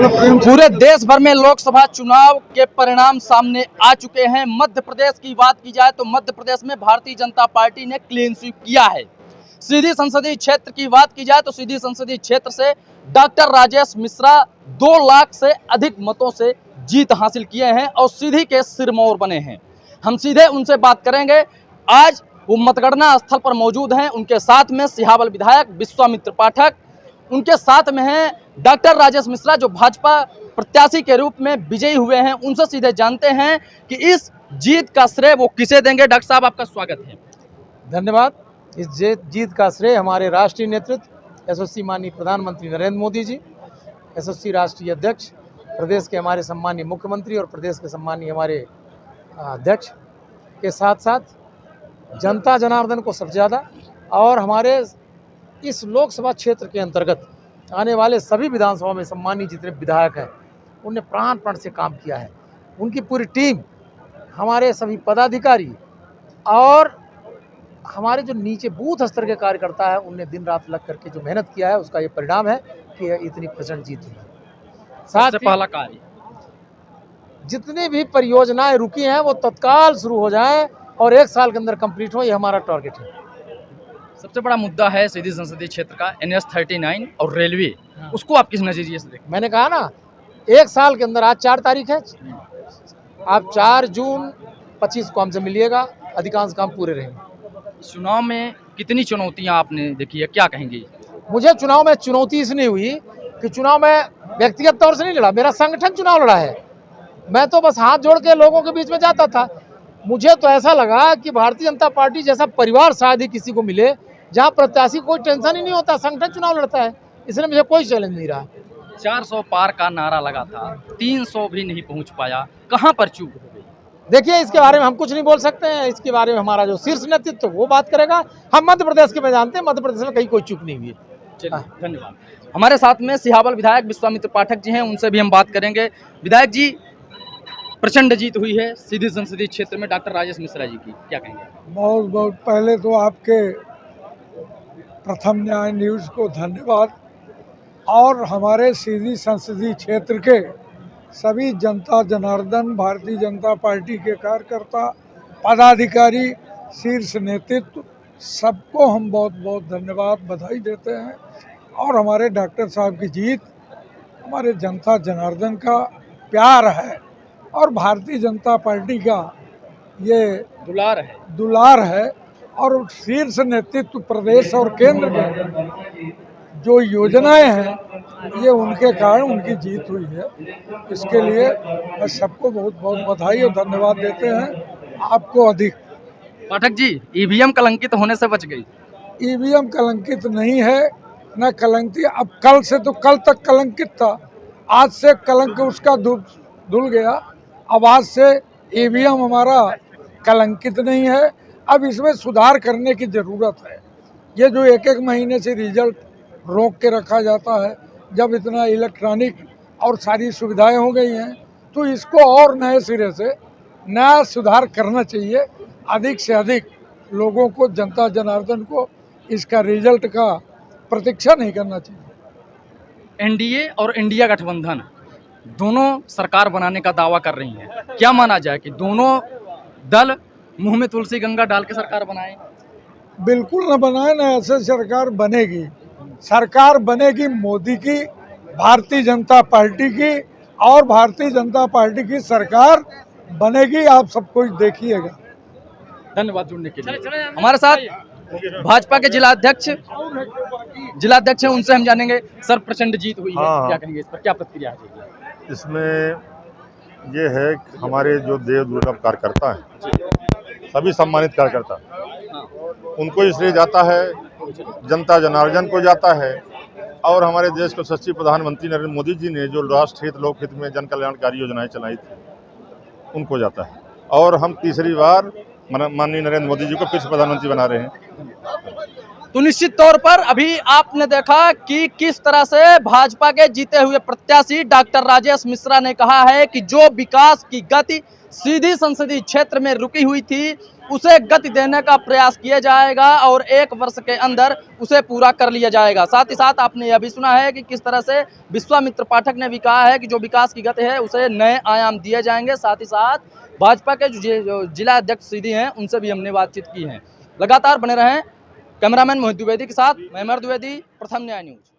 पूरे देश भर में लोकसभा चुनाव के परिणाम सामने आ चुके हैं। मध्य प्रदेश की बात की जाए तो मध्य प्रदेश में भारतीय जनता पार्टी ने क्लीन स्वीप किया है। सीधी संसदीय क्षेत्र की बात की जाए तो सीधी संसदीय क्षेत्र से डॉक्टर राजेश मिश्रा 2 लाख से अधिक मतों से जीत हासिल किए हैं और सीधी के सिरमौर बने हैं। हम सीधे उनसे बात करेंगे। आज वो मतगणना स्थल पर मौजूद हैं। उनके साथ में सिहावल विधायक विश्वामित्र पाठक, उनके साथ में हैं डॉक्टर राजेश मिश्रा जो भाजपा प्रत्याशी के रूप में विजयी हुए हैं। उनसे सीधे जानते हैं कि इस जीत का श्रेय वो किसे देंगे। डॉक्टर साहब, आपका स्वागत है। धन्यवाद। इस जीत का श्रेय हमारे राष्ट्रीय नेतृत्व यशस्वी माननीय प्रधानमंत्री नरेंद्र मोदी जी, यशस्वी राष्ट्रीय अध्यक्ष, प्रदेश के हमारे सम्मानीय मुख्यमंत्री और प्रदेश के सम्मानीय हमारे अध्यक्ष के साथ साथ जनता जनार्दन को सबसे ज़्यादा, और हमारे इस लोकसभा क्षेत्र के अंतर्गत आने वाले सभी विधानसभा में सम्मानीय जितने विधायक हैं उनने प्राणपण से काम किया है। उनकी पूरी टीम, हमारे सभी पदाधिकारी और हमारे जो नीचे बूथ स्तर के कार्यकर्ता है, उनने दिन रात लग करके जो मेहनत किया है उसका ये परिणाम है कि इतनी प्रचंड जीत हुई है। साथ ही पहला कार्य जितनी भी परियोजनाएं रुकी हैं वो तत्काल शुरू हो जाएं और 1 साल के अंदर कंप्लीट हो, ये हमारा टारगेट है। सबसे बड़ा मुद्दा है सीधी संसदीय क्षेत्र का NH 39 और रेलवे। उसको आप किस नजरिए से देखते हैं? मैंने कहा ना, 1 साल के अंदर, आज 4 तारीख है, आप 4 जून 25 को हमसे मिलिएगा, अधिकांश काम पूरे रहेंगे। चुनाव में कितनी चुनौतियां आपने देखी है, क्या कहेंगे? मुझे चुनाव में चुनौती इसलिए हुई कि चुनाव में व्यक्तिगत तौर से नहीं लड़ा, मेरा संगठन चुनाव लड़ा है। मैं तो बस हाथ जोड़ के लोगों के बीच में जाता था। मुझे तो ऐसा लगा कि भारतीय जनता पार्टी जैसा परिवार शायद ही किसी को मिले जहां प्रत्याशी कोई टेंशन ही नहीं होता, संगठन चुनाव लड़ता है, इसलिए मुझे कोई चैलेंज नहीं रहा। 400 पार का नारा लगा था, 300 भी नहीं पहुंच पाया, कहां पर चूक हो गई? देखिए, इसके बारे में हम कुछ नहीं बोल सकते हैं। इसके बारे में हमारा जो शीर्ष नेतृत्व वो बात करेगा। हम मध्य प्रदेश के में जानते हैं, मध्य प्रदेश में कहीं कोई चूक नहीं हुई है। धन्यवाद। हमारे साथ में सिहावल विधायक विश्वामित्र पाठक जी हैं, उनसे भी हम बात करेंगे। विधायक जी, प्रचंड जीत हुई है सीधी संसदीय क्षेत्र में डॉक्टर राजेश मिश्रा जी की, क्या कहेंगे? बहुत बहुत पहले तो आपके प्रथम न्याय न्यूज़ को धन्यवाद, और हमारे सीधी संसदीय क्षेत्र के सभी जनता जनार्दन, भारतीय जनता पार्टी के कार्यकर्ता, पदाधिकारी, शीर्ष नेतृत्व, सबको हम बहुत बहुत धन्यवाद, बधाई देते हैं। और हमारे डॉक्टर साहब की जीत हमारे जनता जनार्दन का प्यार है और भारतीय जनता पार्टी का ये दुलार है और शीर्ष नेतृत्व प्रदेश और केंद्र के जो योजनाएं हैं ये उनके कारण उनकी जीत हुई है। इसके लिए मैं सबको बहुत बहुत बधाई और धन्यवाद देते हैं। आपको अधिक। पाठक जी, ईवीएम कलंकित होने से बच गई? ईवीएम कलंकित नहीं है, न कलंकित। अब कल से तो कल तक कलंकित था, आज से कलंक उसका धुल गया। अब आज से ईवीएम हमारा कलंकित नहीं है। अब इसमें सुधार करने की ज़रूरत है। ये जो 1-1 महीने से रिजल्ट रोक के रखा जाता है, जब इतना इलेक्ट्रॉनिक और सारी सुविधाएं हो गई हैं, तो इसको और नए सिरे से नया सुधार करना चाहिए। अधिक से अधिक लोगों को, जनता जनार्दन को इसका रिजल्ट का प्रतीक्षा नहीं करना चाहिए। एनडीए और इंडिया गठबंधन दोनों सरकार बनाने का दावा कर रही हैं। क्या माना जाए कि दोनों दल मुंह में तुलसी गंगा डाल के सरकार बनाए? बिल्कुल न बनाए, ना ऐसे सरकार बनेगी। सरकार बनेगी मोदी की, भारतीय जनता पार्टी की, और भारतीय जनता पार्टी की सरकार बनेगी। आप सब कुछ देखिएगा। धन्यवाद जुड़ने के लिए। हमारे साथ भाजपा के जिलाध्यक्ष हैं, उनसे हम जानेंगे। सर, प्रचंड जीत हुई है, क्या कहेंगे इस पर, क्या प्रतिक्रिया है? इसमें ये है कि हमारे जो देव दुर्लभ कार्यकर्ता हैं, सभी सम्मानित कार्यकर्ता, उनको इसलिए जाता है, जनता जनार्दन को जाता है, और हमारे देश के यशस्वी प्रधानमंत्री नरेंद्र मोदी जी ने जो राष्ट्र हित, लोक हित में जन कल्याणकारी योजनाएं चलाई थी, उनको जाता है। और हम तीसरी बार माननीय नरेंद्र मोदी जी को फिर से प्रधानमंत्री बना रहे हैं। तो निश्चित तौर पर अभी आपने देखा कि किस तरह से भाजपा के जीते हुए प्रत्याशी डॉक्टर राजेश मिश्रा ने कहा है कि जो विकास की गति सीधी संसदीय क्षेत्र में रुकी हुई थी उसे गति देने का प्रयास किया जाएगा और 1 वर्ष के अंदर उसे पूरा कर लिया जाएगा। साथ ही साथ आपने यह भी सुना है कि किस तरह से विश्वामित्र पाठक ने भी कहा है कि जो विकास की गति है उसे नए आयाम दिए जाएंगे। साथ ही साथ भाजपा के जो जिला अध्यक्ष सीधी हैं उनसे भी हमने बातचीत की है। लगातार बने रहें। कैमरामैन मोहित द्विवेदी के साथ मैं अमर द्विवेदी, प्रथम न्याय न्यूज।